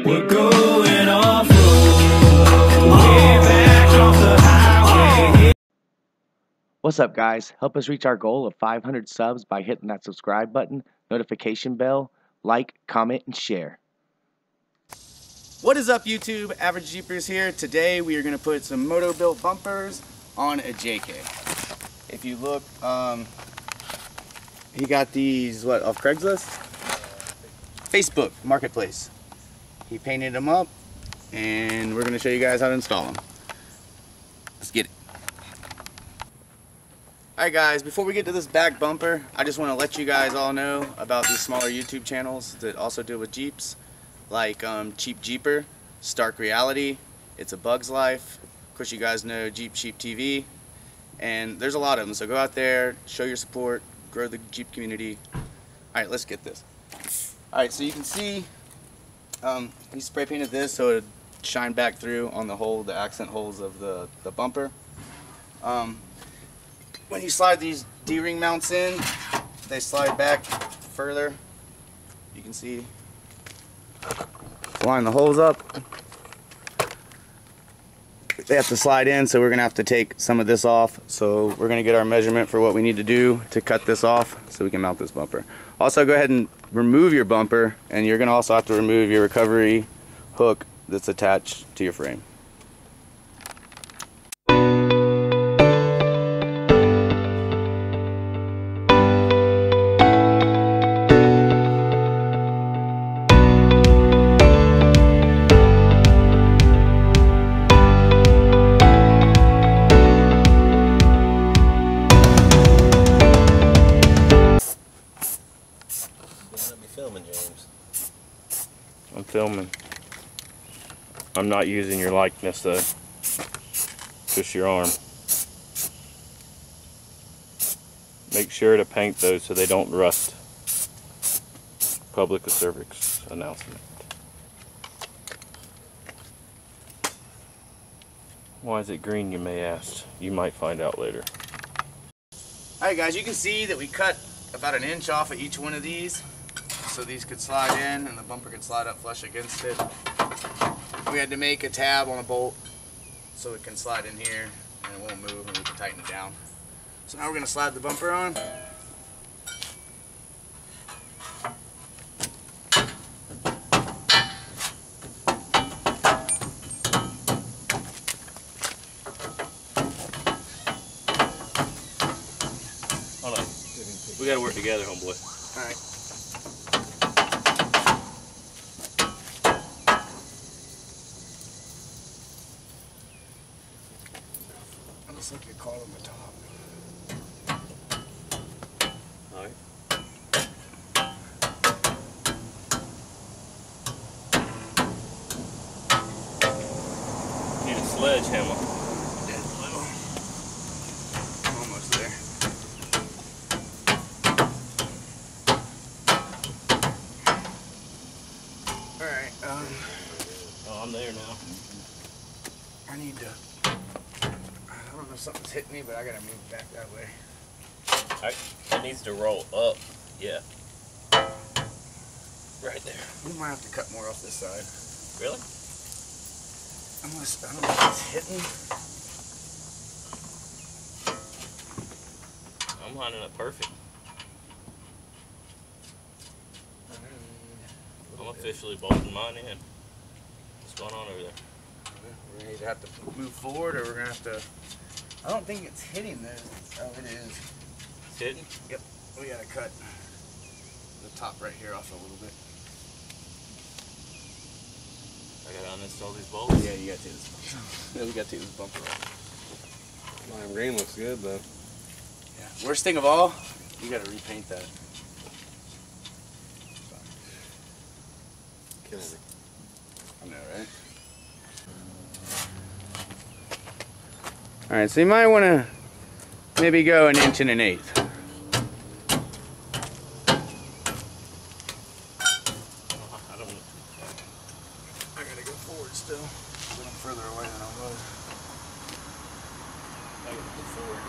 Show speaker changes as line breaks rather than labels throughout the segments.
We're going off-road, way back off the highway.
What's up, guys? Help us reach our goal of 500 subs by hitting that subscribe button, notification bell, like, comment, and share.
What is up, YouTube? Average Jeepers here. Today we are going to put some Motobilt bumpers on a JK. If you look, he got these, what, off Craigslist? Facebook Marketplace. He painted them up, and we're going to show you guys how to install them. Let's get it. Alright guys, before we get to this back bumper, I just want to let you guys all know about these smaller YouTube channels that also deal with Jeeps. Like Cheap Jeeper, STARKREALITY, It's a Bug's Life, of course you guys know Jeep Sheep TV, and there's a lot of them, so go out there, show your support, grow the Jeep community. Alright, let's get this. Alright, so you can see he spray painted this so it would shine back through on the accent holes of the bumper. When you slide these D-ring mounts in, they slide back further. You can see, line the holes up. They have to slide in, so we're going to have to take some of this off. So we're going to get our measurement for what we need to do to cut this off so we can mount this bumper. Also, go ahead and remove your bumper, and you're going to also have to remove your recovery hook that's attached to your frame.
I'm filming. I'm not using your likeness though. Just your arm. Make sure to paint those so they don't rust. Public service announcement. Why is it green, you may ask? You might find out later.
Alright guys, you can see that we cut about an inch off of each one of these. So these could slide in and the bumper could slide up flush against it. We had to make a tab on a bolt so it can slide in here and it won't move and we can tighten it down. So now we're going to slide the bumper on.
Hold on. We got to work together, homeboy.
Alright. Looks like you're calling the top.
Alright. Need a sledgehammer.
Almost there. Alright,
Oh, I'm there now.
I need to, I don't know if something's hitting me, but I gotta move back that way.
It needs to roll up. Yeah. Right there.
We might have to cut more off this side.
Really?
Unless, I don't know if it's hitting.
I'm lining up perfect. I'm officially bolting mine in. What's going on over there?
We're going to either have to move forward or we're going to have to... I don't think it's hitting this. Oh, it is.
It's hitting?
Yep. We got to cut the top right here off a little bit.
I got to uninstall these bolts?
Yeah, you got to take this. We got to take this bumper off.
Lime green looks good though.
Yeah. Worst thing of all, you got to repaint that.
Killing me.
I know, right? Alright, so you might want to maybe go 1 1/8 inches. I gotta go forward still, but I'm further away than I was. I gotta go forward.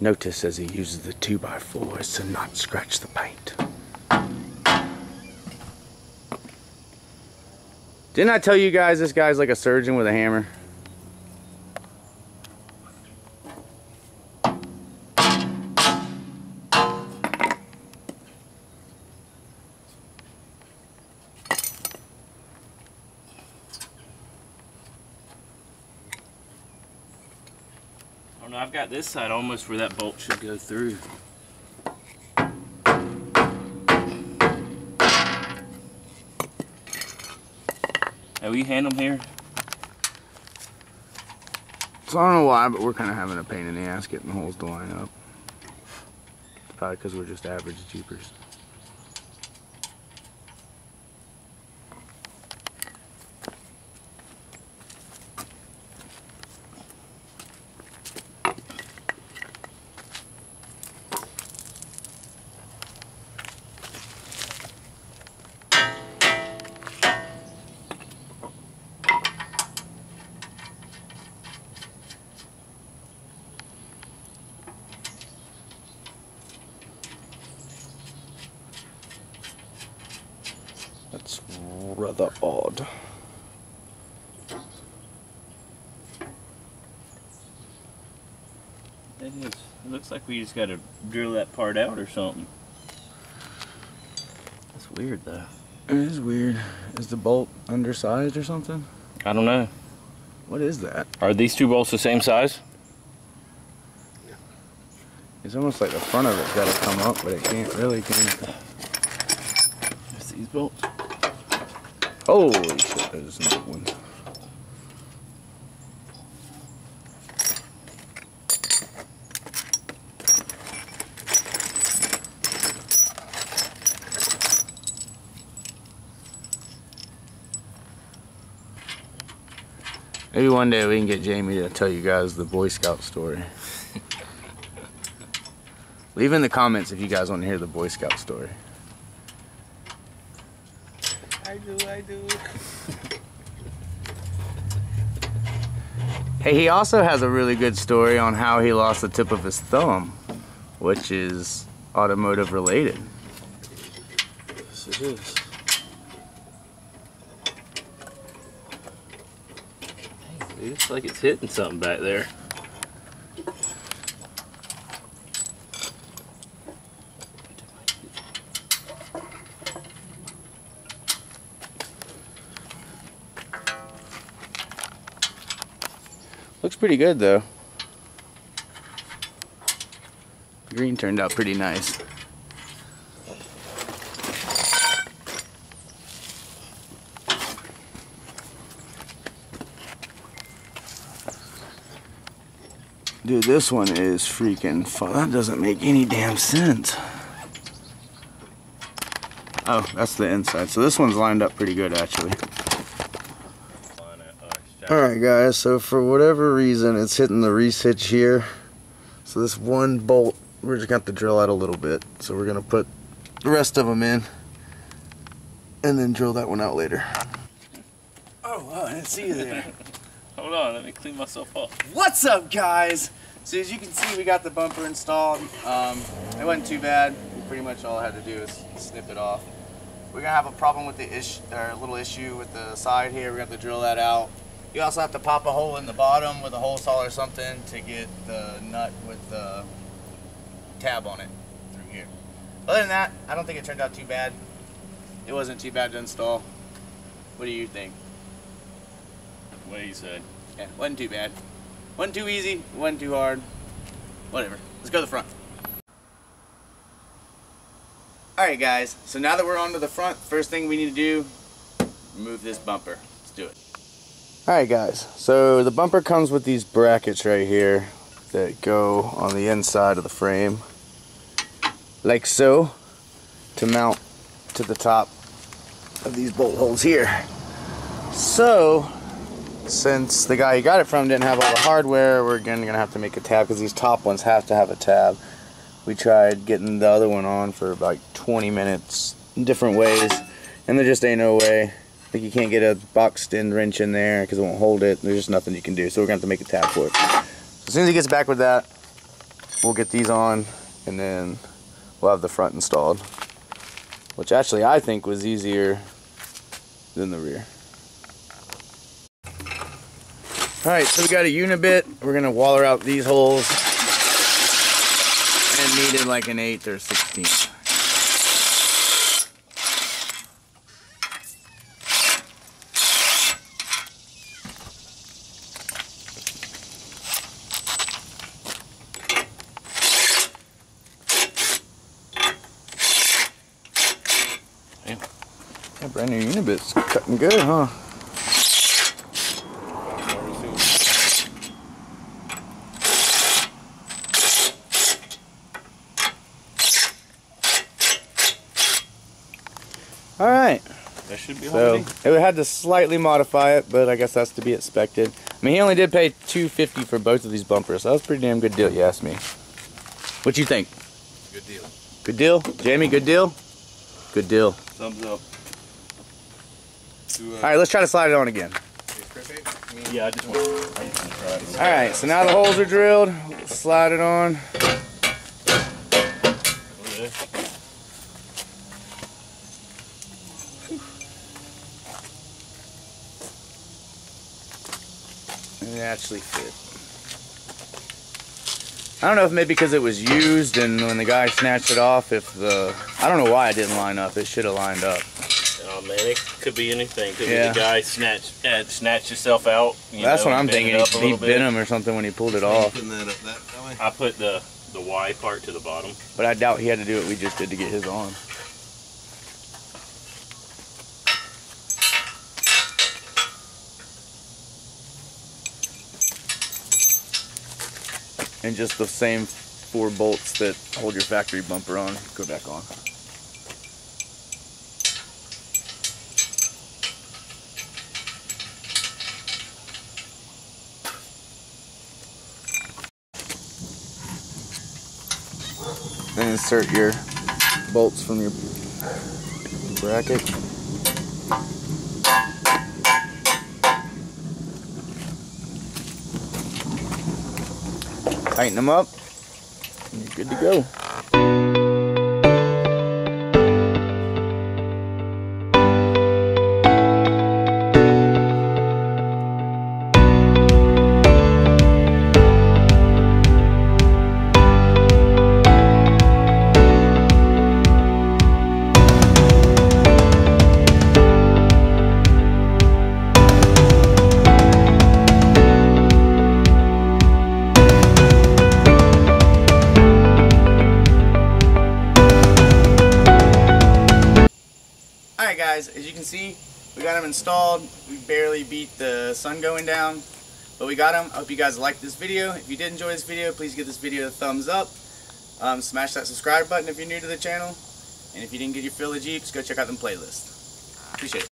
Notice as he uses the 2x4s to not scratch the paint. Didn't I tell you guys this guy's like a surgeon with a hammer?
Oh no, I've got this side almost where that bolt should go through. Hey, will you hand them here?
So I don't know why, but we're kind of having a pain in the ass getting the holes to line up. It's probably because we're just average Jeepers. That's rather odd.
It is. It looks like we just got to drill that part out or something. That's weird though.
It is weird. Is the bolt undersized or something?
I don't know.
What is that?
Are these two bolts the same size?
It's almost like the front of it's got to come up, but it can't really, can it?
Just these bolts.
Holy shit, there's another one. Maybe one day we can get Jamie to tell you guys the Boy Scout story. Leave in the comments if you guys want to hear the Boy Scout story.
I do.
Hey, he also has a really good story on how he lost the tip of his thumb, which is automotive related.
Yes, it is. It looks like it's hitting something back there.
Looks pretty good though. The green turned out pretty nice. Dude, this one is freaking fun. That doesn't make any damn sense. Oh, that's the inside. So this one's lined up pretty good actually. Alright guys, so for whatever reason it's hitting the reese hitch here. So this one bolt, we're just going to have to drill out a little bit. So we're going to put the rest of them in and then drill that one out later. Oh, I didn't see you there.
Hold on, let me clean myself up.
What's up guys? So as you can see, we got the bumper installed. It wasn't too bad. Pretty much all I had to do is snip it off. We're going to have a problem with the little issue with the side here. We're going to have to drill that out. You also have to pop a hole in the bottom with a hole saw or something to get the nut with the tab on it through here. Other than that, I don't think it turned out too bad. It wasn't too bad to install. What do you think?
What you said.
Yeah, wasn't too bad. Wasn't too easy, wasn't too hard. Whatever. Let's go to the front. Alright guys, so now that we're on to the front, first thing we need to do, remove this bumper. Let's do it. Alright guys, so the bumper comes with these brackets right here that go on the inside of the frame, like so, to mount to the top of these bolt holes here. So, since the guy who got it from didn't have all the hardware, we're again gonna have to make a tab because these top ones have to have a tab. We tried getting the other one on for about 20 minutes in different ways, and there just ain't no way. Like you can't get a boxed in wrench in there because it won't hold it. There's just nothing you can do, so we're gonna have to make a tab for it. So as soon as he gets back with that, we'll get these on, and then we'll have the front installed, which actually I think was easier than the rear. Alright, so we got a unibit. We're going to waller out these holes, and it needed like an 1/8 or 1/16. That brand new unibit's cutting good, huh? Alright.
That should be
So
handy.
it had to slightly modify it, but I guess that's to be expected. I mean, he only did pay $250 for both of these bumpers, so that was a pretty damn good deal, you ask me. What you think?
Good deal.
Good deal? Jamie, good deal? Good deal.
Thumbs up.
Alright, let's try to slide it on again.
Yeah, I just want to try it.
Alright, so now the holes are drilled. Let's slide it on.
Okay.
And it actually fit. I don't know if maybe because it was used and when the guy snatched it off, I don't know why it didn't line up. It should have lined up.
Oh man, it could be anything. Could
Yeah.
be the guy snatched himself out.
That's what I'm thinking. He
He
bit him or something when he pulled it off.
Putting that up that way.
I put the Y part to the bottom.
But I doubt he had to do what we just did to get his on. And just the same 4 bolts that hold your factory bumper on go back on. Then insert your bolts from your bracket. Tighten them up, and you're good to go. Alright guys, as you can see, we got them installed. We barely beat the sun going down, but we got them. I hope you guys liked this video. If you did enjoy this video, please give this video a thumbs up. Smash that subscribe button if you're new to the channel. And if you didn't get your fill of Jeeps, go check out them playlists. Appreciate it.